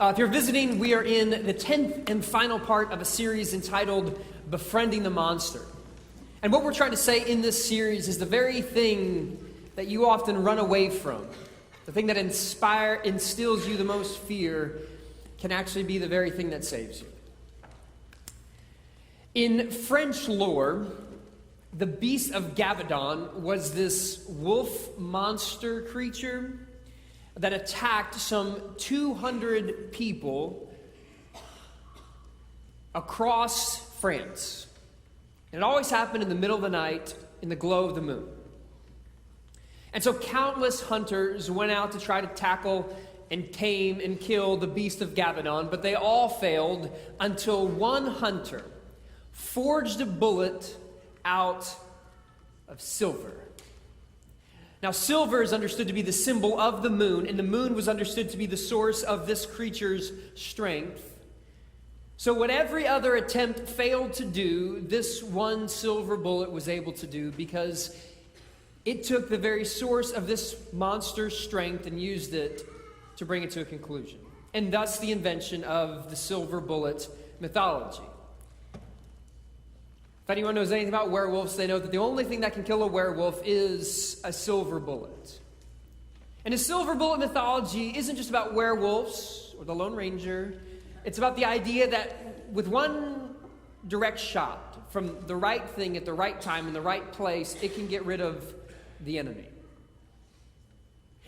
If you're visiting, we are in the 10th and final part of a series entitled Befriending the Monster. And what we're trying to say in this series is the very thing that you often run away from, the thing that instills you the most fear, can actually be the very thing that saves you. In French lore, the beast of Gavadon was this wolf monster creature that attacked some 200 people across France. And it always happened in the middle of the night in the glow of the moon. And so countless hunters went out to try to tackle and tame and kill the beast of Gavadon, but they all failed until one hunter forged a bullet out of silver. Now, silver is understood to be the symbol of the moon, and the moon was understood to be the source of this creature's strength. So what every other attempt failed to do, this one silver bullet was able to do, because it took the very source of this monster's strength and used it to bring it to a conclusion. And thus the invention of the silver bullet mythology. If anyone knows anything about werewolves, they know that the only thing that can kill a werewolf is a silver bullet. And the silver bullet mythology isn't just about werewolves or the Lone Ranger. It's about the idea that with one direct shot from the right thing at the right time in the right place, it can get rid of the enemy.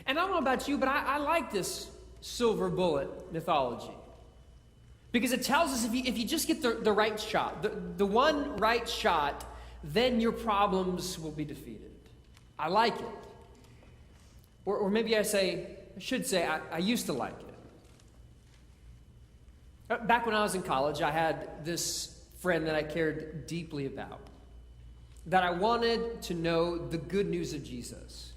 And I don't know about you, but I like this silver bullet mythology. Because it tells us if you just get the right shot, the one right shot, then your problems will be defeated. I like it. Or maybe I should say, I used to like it. Back when I was in college, I had this friend that I cared deeply about, that I wanted to know the good news of Jesus.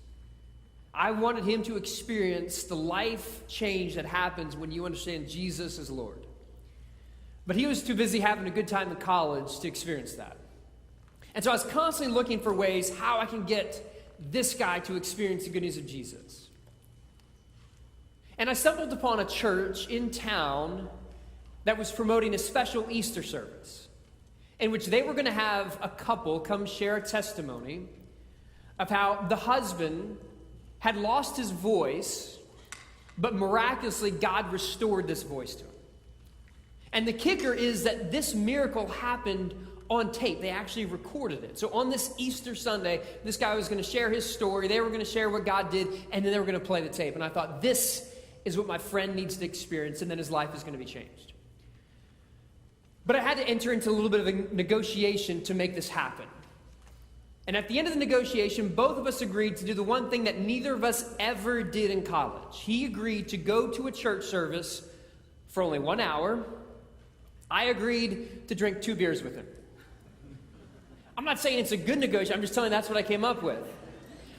I wanted him to experience the life change that happens when you understand Jesus as Lord. But he was too busy having a good time in college to experience that. And so I was constantly looking for ways how I can get this guy to experience the good news of Jesus. And I stumbled upon a church in town that was promoting a special Easter service in which they were going to have a couple come share a testimony of how the husband had lost his voice, but miraculously God restored this voice to him. And the kicker is that this miracle happened on tape. They actually recorded it. So on this Easter Sunday, this guy was going to share his story. They were going to share what God did, and then they were going to play the tape. And I thought, this is what my friend needs to experience, and then his life is going to be changed. But I had to enter into a little bit of a negotiation to make this happen. And at the end of the negotiation, both of us agreed to do the one thing that neither of us ever did in college. He agreed to go to a church service for only 1 hour. I agreed to drink 2 beers with him. I'm not saying it's a good negotiation. I'm just telling you that's what I came up with.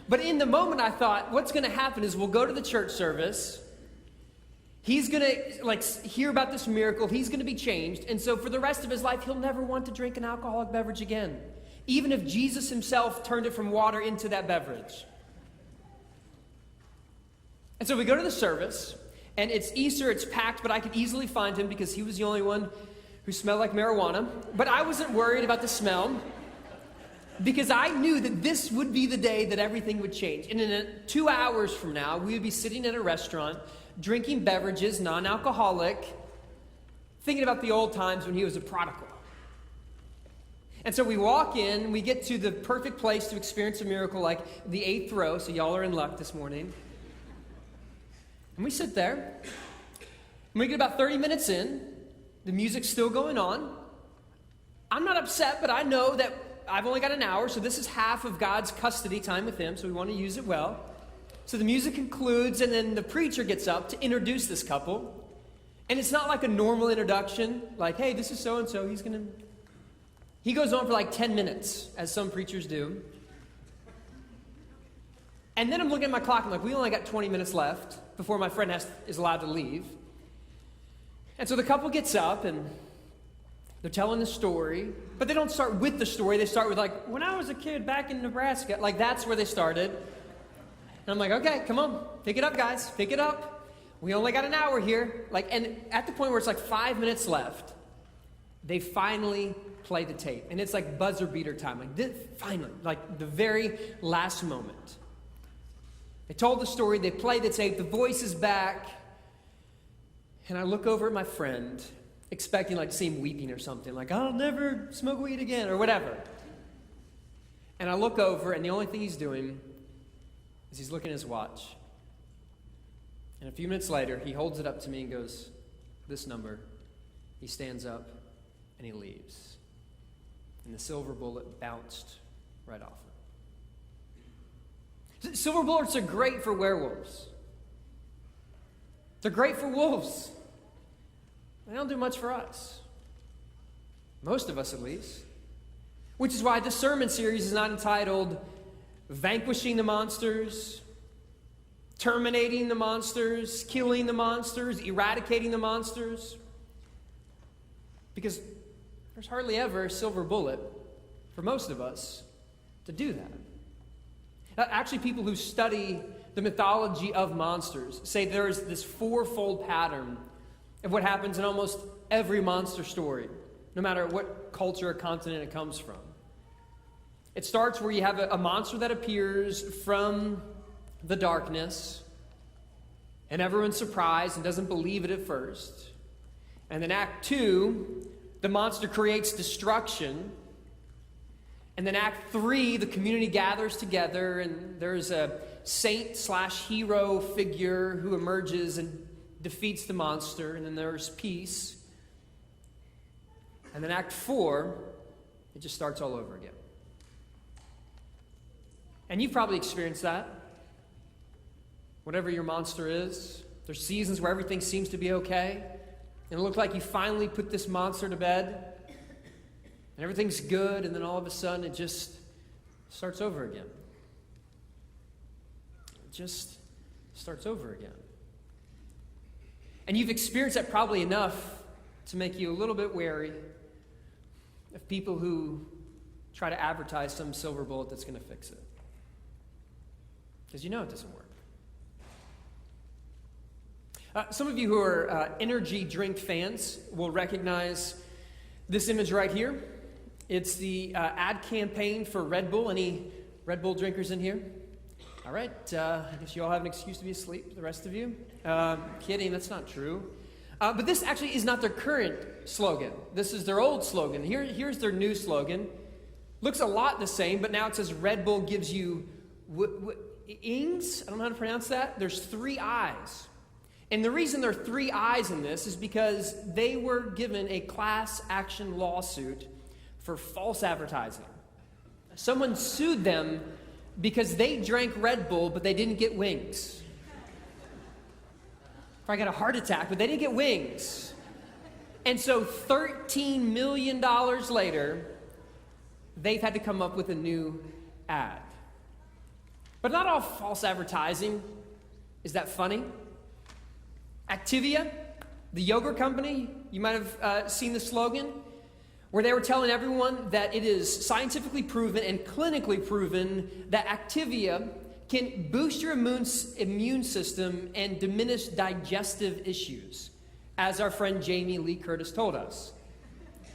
But in the moment, I thought, what's going to happen is we'll go to the church service. He's going to hear about this miracle. He's going to be changed. And so for the rest of his life, he'll never want to drink an alcoholic beverage again, even if Jesus himself turned it from water into that beverage. And so we go to the service, and it's Easter, it's packed, but I could easily find him because he was the only one who smelled like marijuana. But I wasn't worried about the smell because I knew that this would be the day that everything would change. And in 2 hours from now, we would be sitting at a restaurant, drinking beverages, non-alcoholic, thinking about the old times when he was a prodigal. And so we walk in, we get to the perfect place to experience a miracle, like the 8th row, so y'all are in luck this morning. And we sit there, and we get about 30 minutes in. The music's still going on. I'm not upset, but I know that I've only got an hour, so this is half of God's custody time with him, so we want to use it well. So the music concludes, and then the preacher gets up to introduce this couple. And it's not like a normal introduction, like, hey, this is so-and-so, He goes on for like 10 minutes, as some preachers do. And then I'm looking at my clock, I'm like, we only got 20 minutes left before my friend is allowed to leave. And so the couple gets up, and they're telling the story, but they don't start with the story. They start with like, when I was a kid back in Nebraska. Like, that's where they started. And I'm like, okay, come on, pick it up, guys, pick it up. we only got an hour here. And at the point where it's 5 minutes left, they finally play the tape. And it's buzzer beater time. Finally, the very last moment. They told the story, they play the tape, the voice is back. And I look over at my friend, expecting to see him weeping or something. I'll never smoke weed again, or whatever. And I look over, and the only thing he's doing is he's looking at his watch. And a few minutes later, he holds it up to me and goes, this number. He stands up, and he leaves. And the silver bullet bounced right off him. Silver bullets are great for werewolves. They're great for wolves. They don't do much for us. Most of us, at least. Which is why this sermon series is not entitled Vanquishing the Monsters, Terminating the Monsters, Killing the Monsters, Eradicating the Monsters. Because there's hardly ever a silver bullet for most of us to do that. Actually, people who study the mythology of monsters say there's this fourfold pattern of what happens in almost every monster story, no matter what culture or continent it comes from. It starts where you have a monster that appears from the darkness, and everyone's surprised and doesn't believe it at first. And then Act 2, the monster creates destruction. And then Act 3, the community gathers together, and there's a saint/hero figure who emerges and defeats the monster, and then there's peace. And then Act 4, it just starts all over again. And you've probably experienced that. Whatever your monster is, there's seasons where everything seems to be okay, and it looks like you finally put this monster to bed, and everything's good, and then all of a sudden it just starts over again. It just starts over again. And you've experienced that probably enough to make you a little bit wary of people who try to advertise some silver bullet that's going to fix it. Because you know it doesn't work. Some of you who are energy drink fans will recognize this image right here. It's the ad campaign for Red Bull. Any Red Bull drinkers in here? All right, I guess you all have an excuse to be asleep, the rest of you. Kidding, that's not true. But this actually is not their current slogan. This is their old slogan. Here's their new slogan. Looks a lot the same, but now it says Red Bull gives you ings. I don't know how to pronounce that. There's 3 eyes. And the reason there are 3 eyes in this is because they were given a class action lawsuit for false advertising. Someone sued them because they drank Red Bull, but they didn't get wings. I got a heart attack, but they didn't get wings. And so $13 million later, they've had to come up with a new ad. But not all false advertising is that funny. Activia, the yogurt company, you might have seen the slogan, where they were telling everyone that it is scientifically proven and clinically proven that Activia can boost your immune system and diminish digestive issues, as our friend Jamie Lee Curtis told us.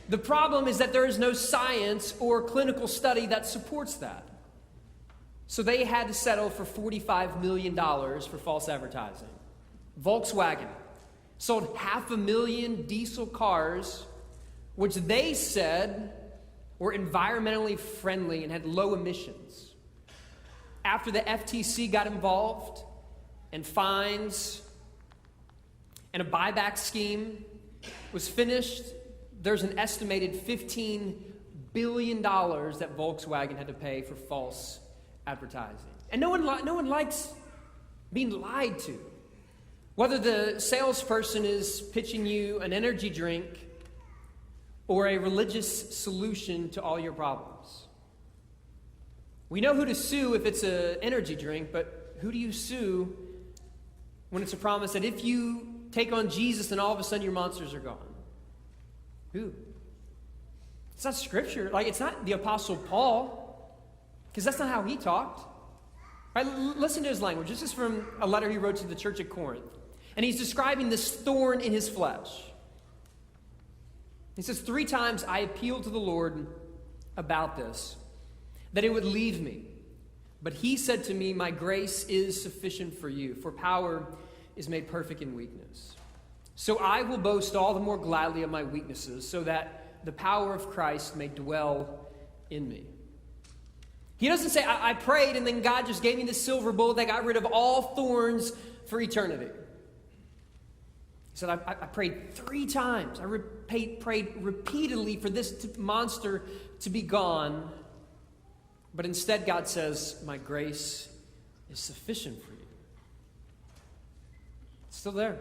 The problem is that there is no science or clinical study that supports that. So they had to settle for $45 million for false advertising. Volkswagen sold 500,000 diesel cars, which they said were environmentally friendly and had low emissions. After the FTC got involved and fines and a buyback scheme was finished, there's an estimated $15 billion that Volkswagen had to pay for false advertising. And no one likes being lied to. Whether the salesperson is pitching you an energy drink or a religious solution to all your problems. We know who to sue if it's an energy drink, but who do you sue when it's a promise that if you take on Jesus, then all of a sudden your monsters are gone? Who? It's not Scripture. It's not the Apostle Paul, because that's not how he talked. Right? Listen to his language. This is from a letter he wrote to the church at Corinth. And he's describing this thorn in his flesh. He says, 3 times I appealed to the Lord about this, that it would leave me. But he said to me, my grace is sufficient for you, for power is made perfect in weakness. So I will boast all the more gladly of my weaknesses, so that the power of Christ may dwell in me. He doesn't say, I prayed and then God just gave me this silver bullet that got rid of all thorns for eternity. He said, I prayed 3 times. I prayed repeatedly for this monster to be gone. But instead, God says, my grace is sufficient for you. It's still there.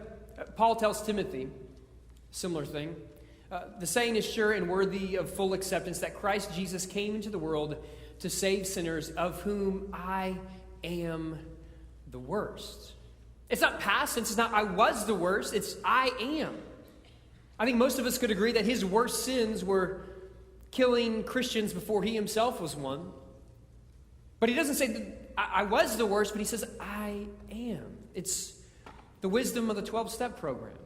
Paul tells Timothy, similar thing. The saying is sure and worthy of full acceptance that Christ Jesus came into the world to save sinners, of whom I am the worst. It's not past tense. It's not I was the worst. It's I am. I think most of us could agree that his worst sins were killing Christians before he himself was one. But he doesn't say that I was the worst, but he says I am. It's the wisdom of the 12-step program.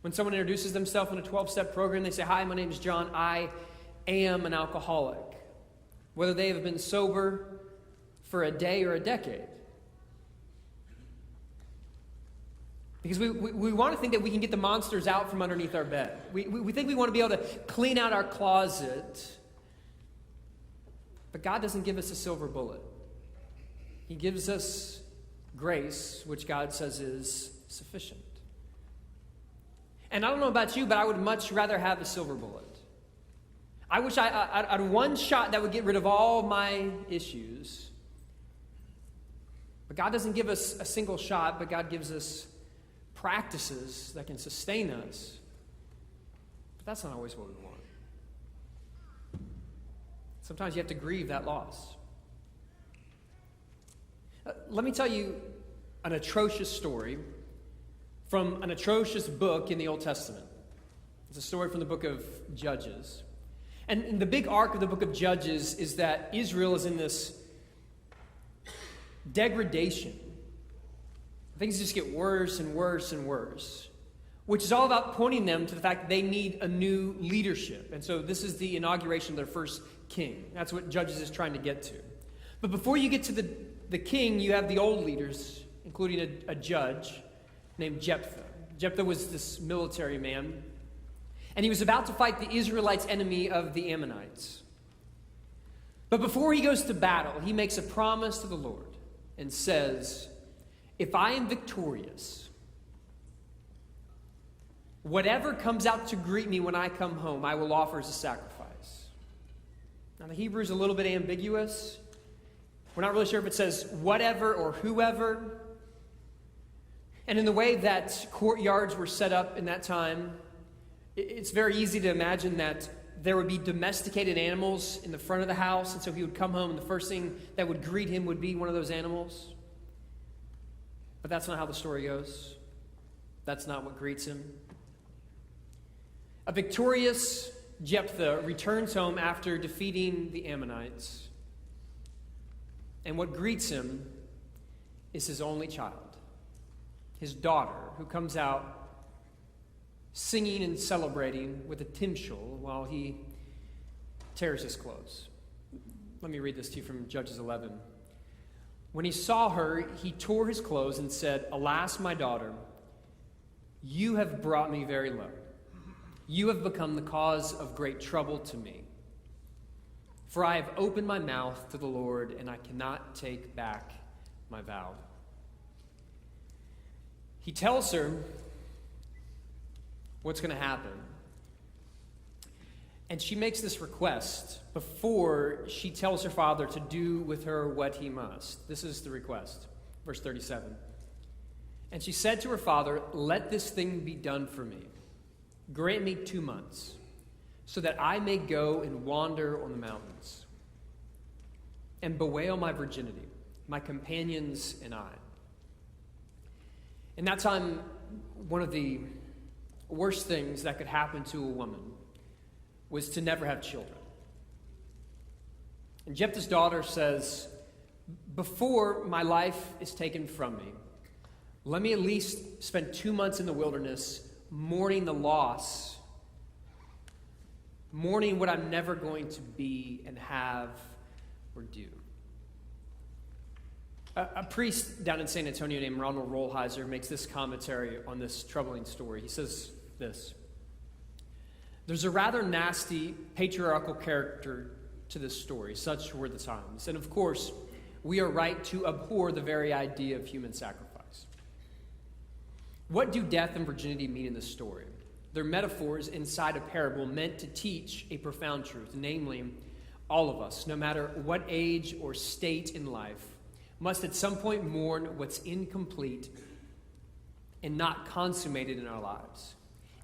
When someone introduces themselves in a 12-step program, they say, hi, my name is John. I am an alcoholic. Whether they have been sober for a day or a decade. Because we want to think that we can get the monsters out from underneath our bed. We think we want to be able to clean out our closet. But God doesn't give us a silver bullet. He gives us grace, which God says is sufficient. And I don't know about you, but I would much rather have a silver bullet. I wish I had one shot that would get rid of all my issues. But God doesn't give us a single shot, but God gives us practices that can sustain us. But that's not always what we want. Sometimes you have to grieve that loss. Let me tell you an atrocious story from an atrocious book in the Old Testament. It's a story from the book of Judges. And the big arc of the book of Judges is that Israel is in this degradation. Things just get worse and worse and worse, which is all about pointing them to the fact that they need a new leadership. And so this is the inauguration of their first king. That's what Judges is trying to get to. But before you get to the king, you have the old leaders, including a judge named Jephthah. Jephthah was this military man, and he was about to fight the Israelites' enemy of the Ammonites. But before he goes to battle, he makes a promise to the Lord and says, if I am victorious, whatever comes out to greet me when I come home, I will offer as a sacrifice. Now, the Hebrew is a little bit ambiguous. We're not really sure if it says whatever or whoever. And in the way that courtyards were set up in that time, it's very easy to imagine that there would be domesticated animals in the front of the house, and so he would come home, and the first thing that would greet him would be one of those animals. But that's not how the story goes. That's not what greets him. A victorious Jephthah returns home after defeating the Ammonites, and what greets him is his only child, his daughter, who comes out singing and celebrating with a timshul while he tears his clothes. Let me read this to you from Judges 11. When he saw her, he tore his clothes and said, alas, my daughter, you have brought me very low. You have become the cause of great trouble to me. For I have opened my mouth to the Lord, and I cannot take back my vow. He tells her what's going to happen. And she makes this request before she tells her father to do with her what he must. This is the request, verse 37. And she said to her father, let this thing be done for me. Grant me 2 months, so that I may go and wander on the mountains and bewail my virginity, my companions and I. In that time, one of the worst things that could happen to a woman was to never have children. And Jephthah's daughter says, before my life is taken from me, Let me at least spend 2 months in the wilderness mourning the loss, mourning what I'm never going to be and have or do. A priest down in San Antonio named Ronald Rollheiser makes this commentary on this troubling story. He says this: "There's a rather nasty patriarchal character to this story. Such were the times. And of course, we are right to abhor the very idea of human sacrifice. What do death and virginity mean in this story? They're metaphors inside a parable meant to teach a profound truth, namely, all of us, no matter what age or state in life, must at some point mourn what's incomplete and not consummated in our lives.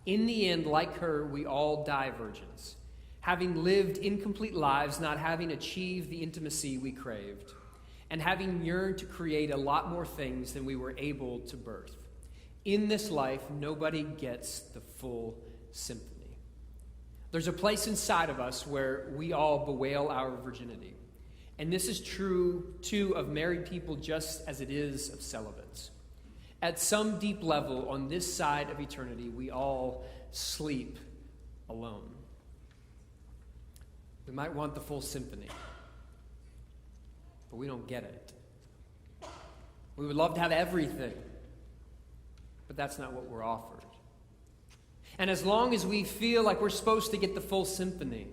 In the end, like her, we all die virgins, having lived incomplete lives, not having achieved the intimacy we craved, and having yearned to create a lot more things than we were able to birth. In this life, nobody gets the full symphony. There's a place inside of us where we all bewail our virginity. And this is true, too, of married people just as it is of celibates. At some deep level on this side of eternity, we all sleep alone. We might want the full symphony, but we don't get it. We would love to have everything, but that's not what we're offered. And as long as we feel like we're supposed to get the full symphony,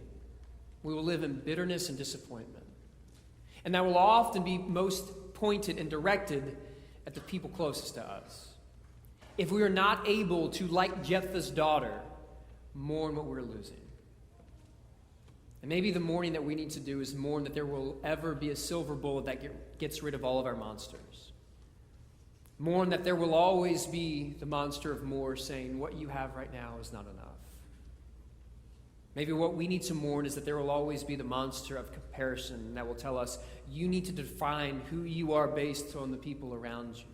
we will live in bitterness and disappointment. And that will often be most pointed and directed at the people closest to us. If we are not able to, like Jephthah's daughter, mourn what we're losing. And maybe the mourning that we need to do is mourn that there will ever be a silver bullet that gets rid of all of our monsters. Mourn that there will always be the monster of more saying, what you have right now is not enough. Maybe what we need to mourn is that there will always be the monster of comparison that will tell us, you need to define who you are based on the people around you.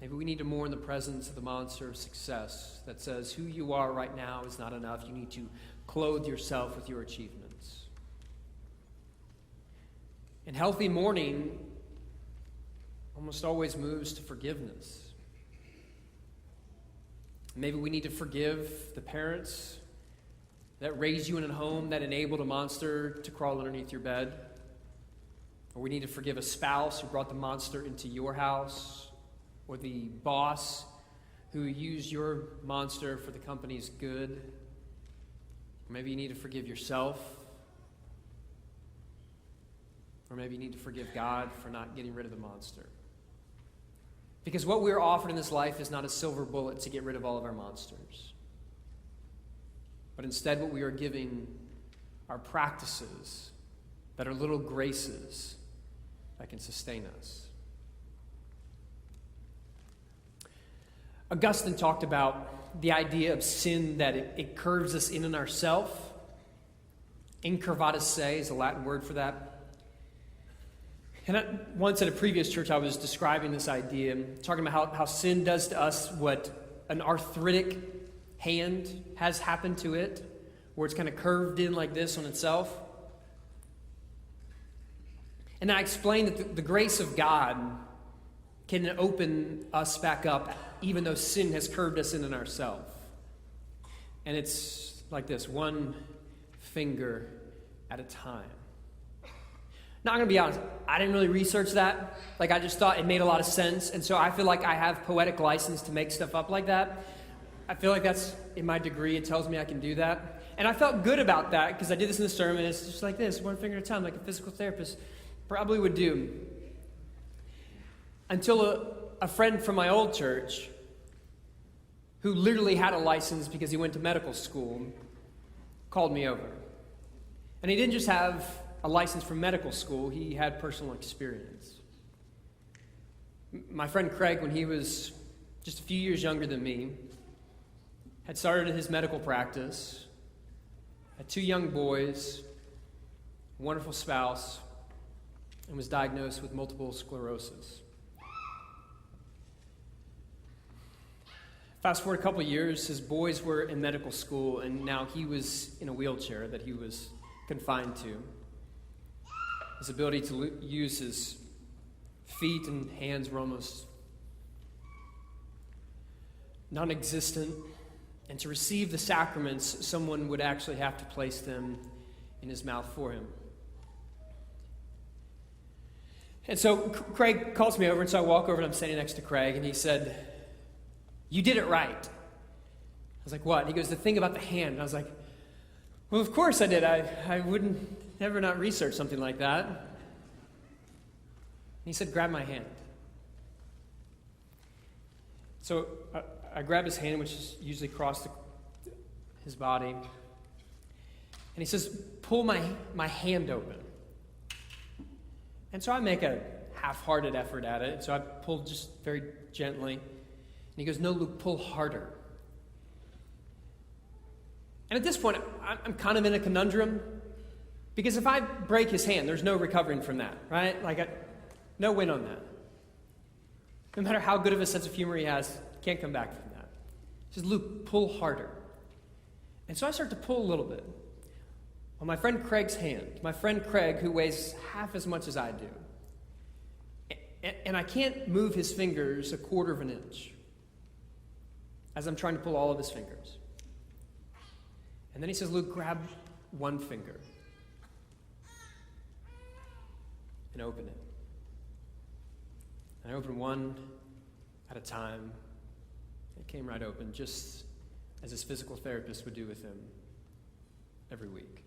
Maybe we need to mourn the presence of the monster of success that says who you are right now is not enough. You need to clothe yourself with your achievements. And healthy mourning almost always moves to forgiveness. Maybe we need to forgive the parents that raised you in a home that enabled a monster to crawl underneath your bed. Or we need to forgive a spouse who brought the monster into your house. Or the boss who used your monster for the company's good. Or maybe you need to forgive yourself. Or maybe you need to forgive God for not getting rid of the monster. Because what we're offered in this life is not a silver bullet to get rid of all of our monsters. But instead what we are giving are practices that are little graces that can sustain us. Augustine talked about the idea of sin, that it curves us in ourself. Incurvatus se is a Latin word for that. And once at a previous church, I was describing this idea, talking about how sin does to us what an arthritic hand has happened to it, where it's kind of curved in like this on itself. And I explained that the grace of God can open us back up, even though sin has curved us in ourselves. And it's like this, one finger at a time. Now, I'm going to be honest, I didn't really research that. I just thought it made a lot of sense. And so I feel like I have poetic license to make stuff up like that. I feel like that's in my degree. It tells me I can do that. And I felt good about that because I did this in the sermon. It's just like this, one finger at a time, like a physical therapist probably would do. Until a friend from my old church, who literally had a license because he went to medical school, called me over. And he didn't just have a license from medical school, he had personal experience. My friend Craig, when he was just a few years younger than me, had started his medical practice, had 2 young boys, a wonderful spouse, and was diagnosed with multiple sclerosis. Fast forward a couple years, his boys were in medical school, and now he was in a wheelchair that he was confined to. His ability to use his feet and hands were almost non-existent, and to receive the sacraments, someone would actually have to place them in his mouth for him. And so Craig calls me over, and so I walk over and I'm standing next to Craig, and he said, "You did it right." I was like, "What?" He goes, "The thing about the hand." And I was like, "Well, of course I did. I wouldn't never not research something like that." And he said, "Grab my hand." So I grab his hand, which is usually across his body. And he says, "Pull my hand open." And so I make a half-hearted effort at it. So I pull just very gently. And he goes, "No, Luke, pull harder." And at this point, I'm kind of in a conundrum. Because if I break his hand, there's no recovering from that, right? No win on that. No matter how good of a sense of humor he has, can't come back from that. He says, "Luke, pull harder." And so I start to pull a little bit on my friend Craig's hand. My friend Craig, who weighs half as much as I do. And I can't move his fingers a quarter of an inch as I'm trying to pull all of his fingers. And then he says, "Luke, grab one finger and open it." And I opened one at a time. It came right open, just as his physical therapist would do with him every week.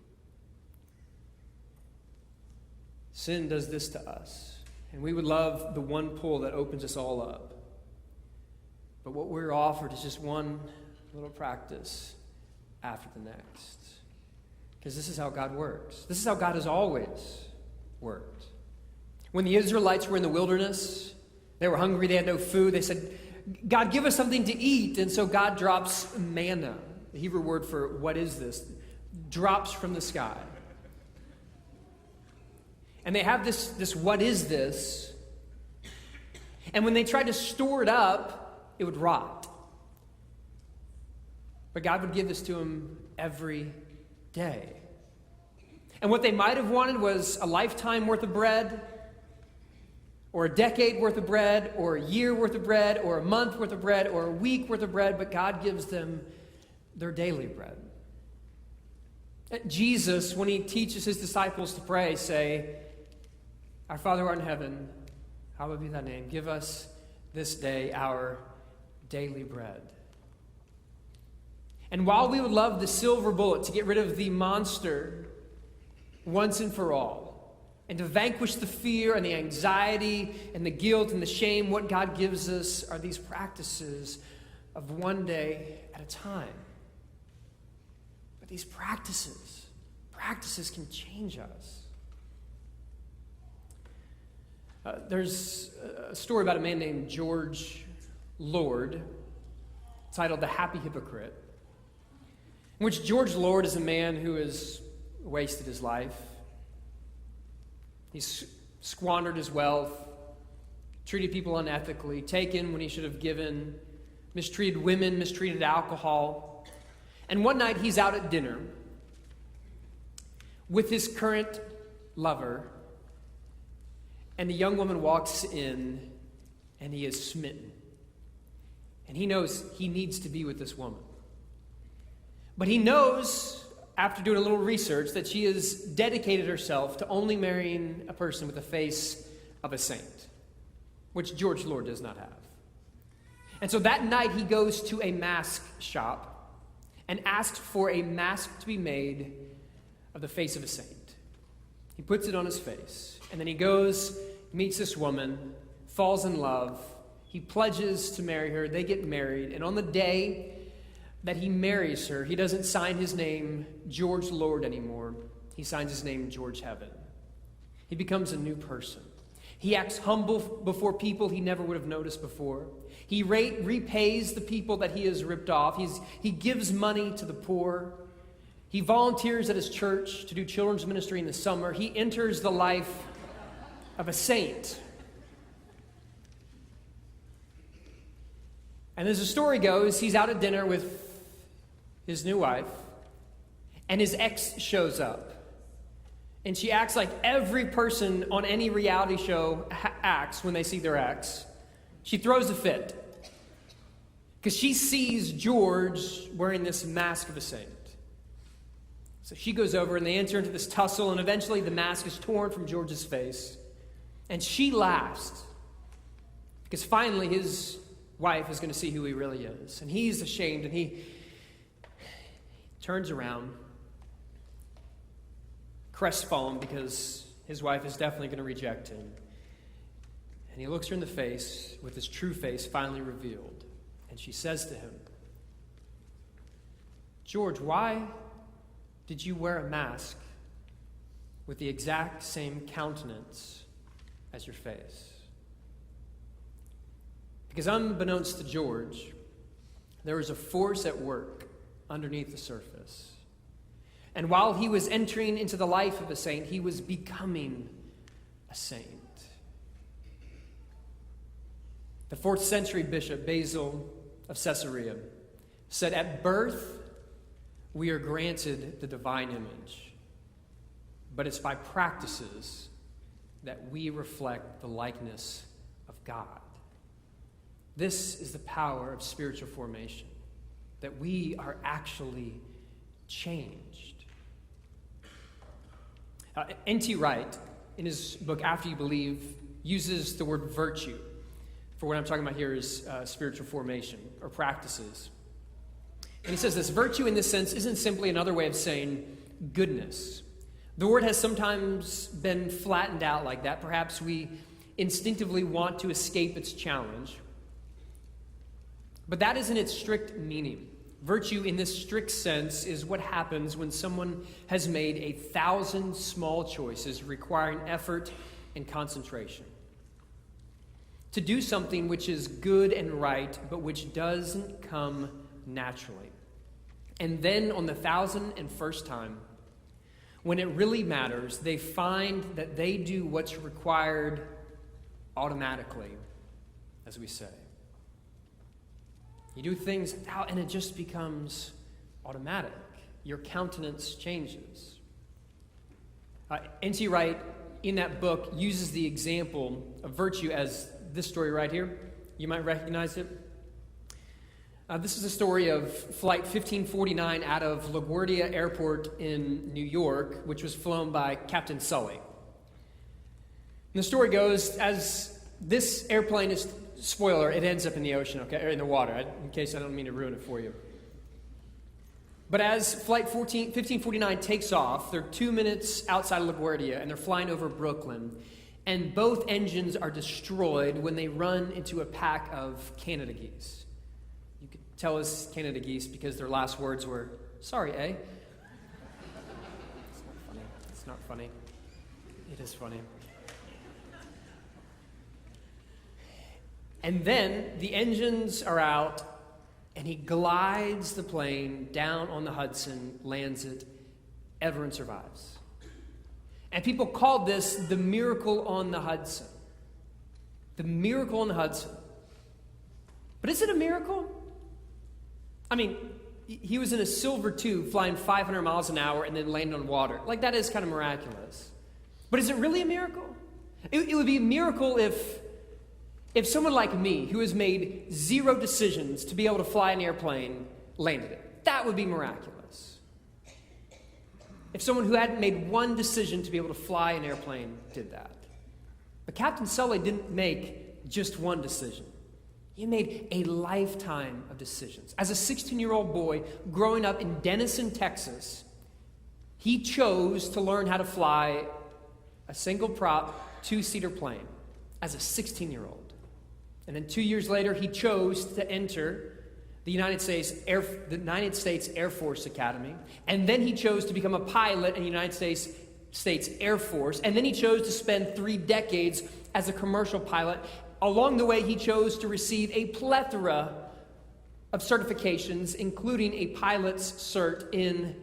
Sin does this to us, and we would love the one pull that opens us all up. But what we're offered is just one little practice after the next. Because this is how God works. This is how God has always worked. When the Israelites were in the wilderness, they were hungry, they had no food. They said, "God, give us something to eat." And so God drops manna, the Hebrew word for "what is this?" drops from the sky. And they have this "what is this?" And when they tried to store it up, it would rot. But God would give this to them every day. And what they might have wanted was a lifetime worth of bread, or a decade worth of bread, or a year worth of bread, or a month worth of bread, or a week worth of bread, but God gives them their daily bread. Jesus, when he teaches his disciples to pray, say, "Our Father who art in heaven, hallowed be thy name. Give us this day our daily bread." And while we would love the silver bullet to get rid of the monster once and for all, and to vanquish the fear and the anxiety and the guilt and the shame, what God gives us are these practices of one day at a time. But these practices can change us. There's a story about a man named George Lord titled "The Happy Hypocrite," in which George Lord is a man who has wasted his life. He's squandered his wealth, treated people unethically, taken when he should have given, mistreated women, mistreated alcohol. And one night he's out at dinner with his current lover, and the young woman walks in, and he is smitten. And he knows he needs to be with this woman. But he knows, after doing a little research, that she has dedicated herself to only marrying a person with the face of a saint, which George Lord does not have. And so that night he goes to a mask shop and asks for a mask to be made of the face of a saint. He puts it on his face, and then he goes, meets this woman, falls in love. He pledges to marry her. They get married, and on the day that he marries her, he doesn't sign his name George Lord anymore. He signs his name George Heaven. He becomes a new person. He acts humble before people he never would have noticed before. He repays the people that he has ripped off. He gives money to the poor. He volunteers at his church to do children's ministry in the summer. He enters the life of a saint. And as the story goes, he's out at dinner with his new wife, and his ex shows up. And she acts like every person on any reality show acts when they see their ex. She throws a fit. because she sees George wearing this mask of a saint. So she goes over and they enter into this tussle, and eventually the mask is torn from George's face. And she laughs because finally his wife is going to see who he really is. And he's ashamed, and he turns around, crestfallen because his wife is definitely going to reject him. And he looks her in the face with his true face finally revealed. And she says to him, "George, why did you wear a mask with the exact same countenance as your face?" Because unbeknownst to George, there was a force at work underneath the surface. And while he was entering into the life of a saint, he was becoming a saint. The 4th century bishop, Basil of Caesarea, said, "At birth, we are granted the divine image, but it's by practices that we reflect the likeness of God." This is the power of spiritual formation, that we are actually changed. N.T. Wright, in his book After You Believe, uses the word virtue for what I'm talking about here is spiritual formation or practices. And he says this: virtue in this sense isn't simply another way of saying goodness. The word has sometimes been flattened out like that. Perhaps we instinctively want to escape its challenge. But that isn't its strict meaning. Virtue in this strict sense is what happens when someone has made 1,000 small choices requiring effort and concentration to do something which is good and right, but which doesn't come naturally. And then on the 1,001st time, when it really matters, they find that they do what's required automatically, as we say. You do things out, and it just becomes automatic. Your countenance changes. N.T. Wright, in that book, uses the example of virtue as this story right here. You might recognize it. This is a story of Flight 1549 out of LaGuardia Airport in New York, which was flown by Captain Sully. And the story goes, as this airplane is, spoiler, it ends up in the ocean, okay, or in the water, in case I don't mean to ruin it for you. But as Flight 1549 takes off, they're 2 minutes outside of LaGuardia, and they're flying over Brooklyn, and both engines are destroyed when they run into a pack of Canada geese. You could tell us Canada geese because their last words were, "Sorry, eh?" It's not funny. It's not funny. It is funny. And then the engines are out, and he glides the plane down on the Hudson, lands it. Everyone survives. And people called this the miracle on the Hudson. The miracle on the Hudson. But is it a miracle? I mean, he was in a silver tube flying 500 miles an hour and then landed on water. Like, that is kind of miraculous. But is it really a miracle? It would be a miracle if someone like me, who has made 0 decisions to be able to fly an airplane, landed it. That would be miraculous. If someone who hadn't made 1 decision to be able to fly an airplane did that. But Captain Sully didn't make just 1 decision. He made a lifetime of decisions. As a 16-year-old boy growing up in Denison, Texas, he chose to learn how to fly a single-prop, 2-seater plane as a 16-year-old. And then 2 years later, he chose to enter the United States Air Force Academy. And then he chose to become a pilot in the United States Air Force. And then he chose to spend 3 decades as a commercial pilot. Along the way, he chose to receive a plethora of certifications, including a pilot's cert in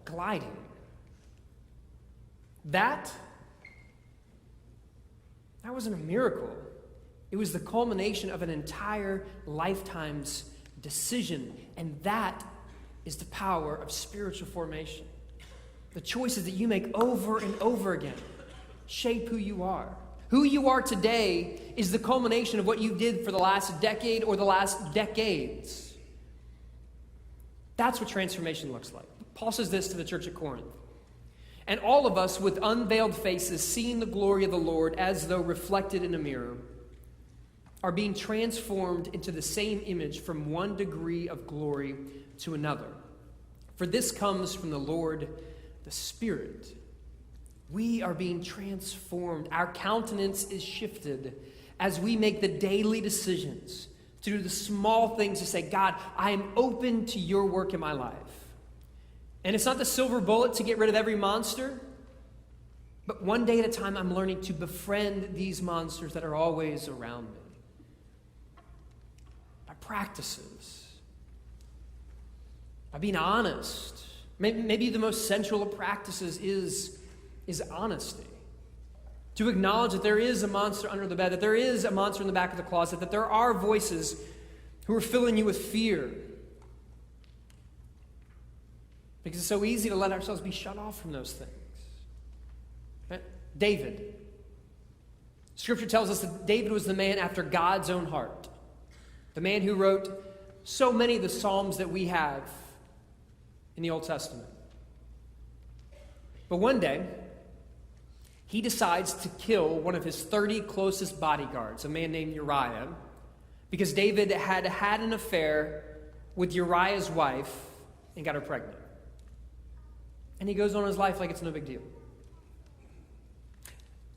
gliding. That wasn't a miracle. It was the culmination of an entire lifetime's decision. And that is the power of spiritual formation. The choices that you make over and over again shape who you are. Who you are today is the culmination of what you did for the last decade or the last decades. That's what transformation looks like. Paul says this to the church at Corinth. And all of us with unveiled faces, seeing the glory of the Lord as though reflected in a mirror, are being transformed into the same image from one degree of glory to another. For this comes from the Lord, the Spirit. We are being transformed. Our countenance is shifted as we make the daily decisions to do the small things to say, God, I am open to your work in my life. And it's not the silver bullet to get rid of every monster, but one day at a time I'm learning to befriend these monsters that are always around me. By practices. By being honest. Maybe the most central of practices is honesty. To acknowledge that there is a monster under the bed, that there is a monster in the back of the closet, that there are voices who are filling you with fear. Because it's so easy to let ourselves be shut off from those things. Right? David. Scripture tells us that David was the man after God's own heart. The man who wrote so many of the Psalms that we have in the Old Testament. But one day, he decides to kill one of his 30 closest bodyguards, a man named Uriah, because David had had an affair with Uriah's wife and got her pregnant. And he goes on his life like it's no big deal.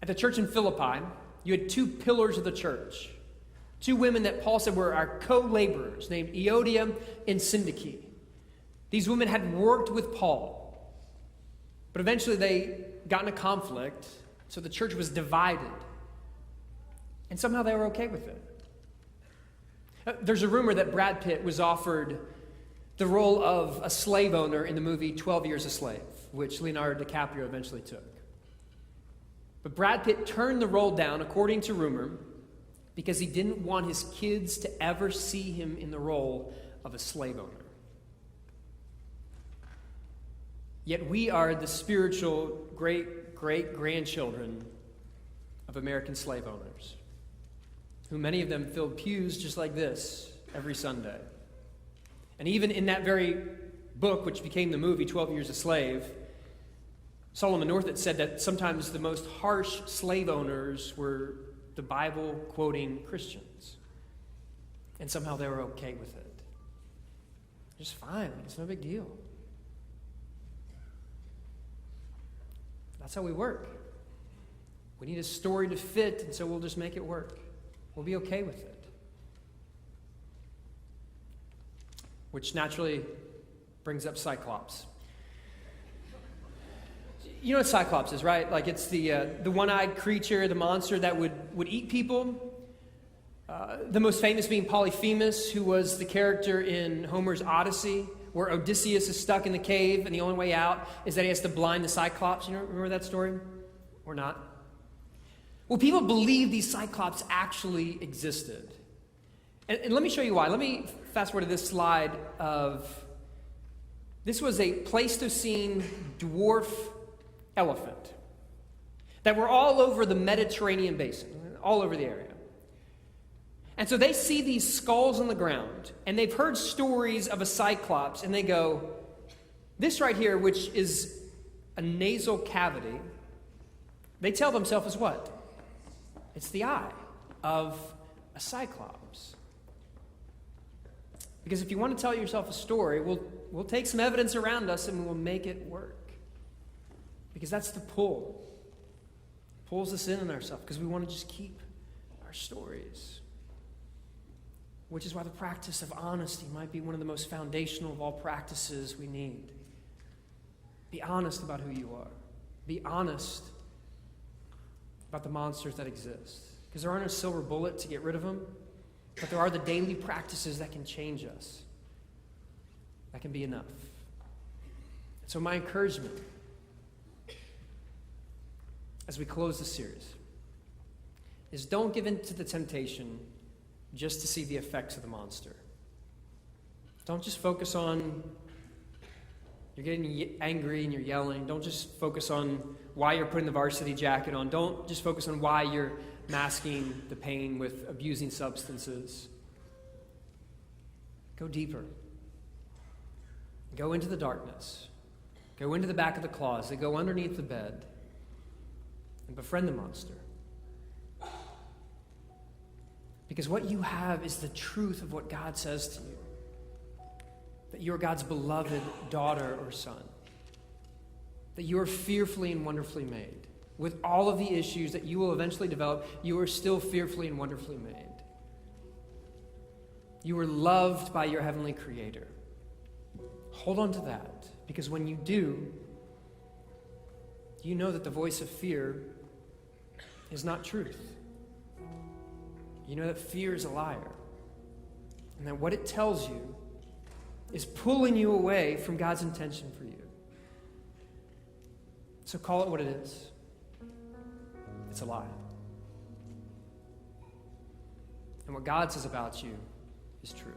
At the church in Philippi, you had two pillars of the church. Two women that Paul said were our co-laborers, named Euodia and Syntyche. These women had worked with Paul, but eventually they got in a conflict, so the church was divided. And somehow they were okay with it. There's a rumor that Brad Pitt was offered the role of a slave owner in the movie 12 Years a Slave, which Leonardo DiCaprio eventually took. But Brad Pitt turned the role down, according to rumor, because he didn't want his kids to ever see him in the role of a slave owner. Yet we are the spiritual great-great-grandchildren of American slave owners, who many of them filled pews just like this every Sunday. And even in that very book, which became the movie, 12 Years a Slave, Solomon Northup said that sometimes the most harsh slave owners were the Bible-quoting Christians. And somehow they were okay with it. Just fine. It's no big deal. That's how we work. We need a story to fit, and so we'll just make it work. We'll be okay with it. Which naturally brings up Cyclops. You know what Cyclops is, right? Like it's the one-eyed creature, the monster that would eat people. The most famous being Polyphemus, who was the character in Homer's Odyssey, where Odysseus is stuck in the cave, and the only way out is that he has to blind the Cyclops. You know, remember that story? Or not? Well, people believe these Cyclops actually existed. And let me show you why. Let me fast forward to this slide of... This was a Pleistocene dwarf elephant that were all over the Mediterranean basin, all over the area. And so they see these skulls on the ground, and they've heard stories of a Cyclops, and they go, this right here, which is a nasal cavity, they tell themselves is what? It's the eye of a Cyclops. Because if you want to tell yourself a story, we'll take some evidence around us and we'll make it work. Because that's the pull. It pulls us in on ourselves because we want to just keep our stories. Which is why the practice of honesty might be one of the most foundational of all practices we need. Be honest about who you are. Be honest about the monsters that exist. Because there aren't a silver bullet to get rid of them, but there are the daily practices that can change us. That can be enough. So my encouragement as we close this series is don't give in to the temptation just to see the effects of the monster. Don't just focus on you're getting angry and you're yelling, don't just focus on why you're putting the varsity jacket on. Don't just focus on why you're masking the pain with abusing substances. Go deeper. Go into the darkness. Go into the back of the closet. Go underneath the bed and befriend the monster. Because what you have is the truth of what God says to you. That you are God's beloved daughter or son. That you are fearfully and wonderfully made. With all of the issues that you will eventually develop, you are still fearfully and wonderfully made. You are loved by your heavenly Creator. Hold on to that, because when you do, you know that the voice of fear is not truth. You know that fear is a liar, and that what it tells you is pulling you away from God's intention for you. So call it what it is. It's a lie. And what God says about you is true.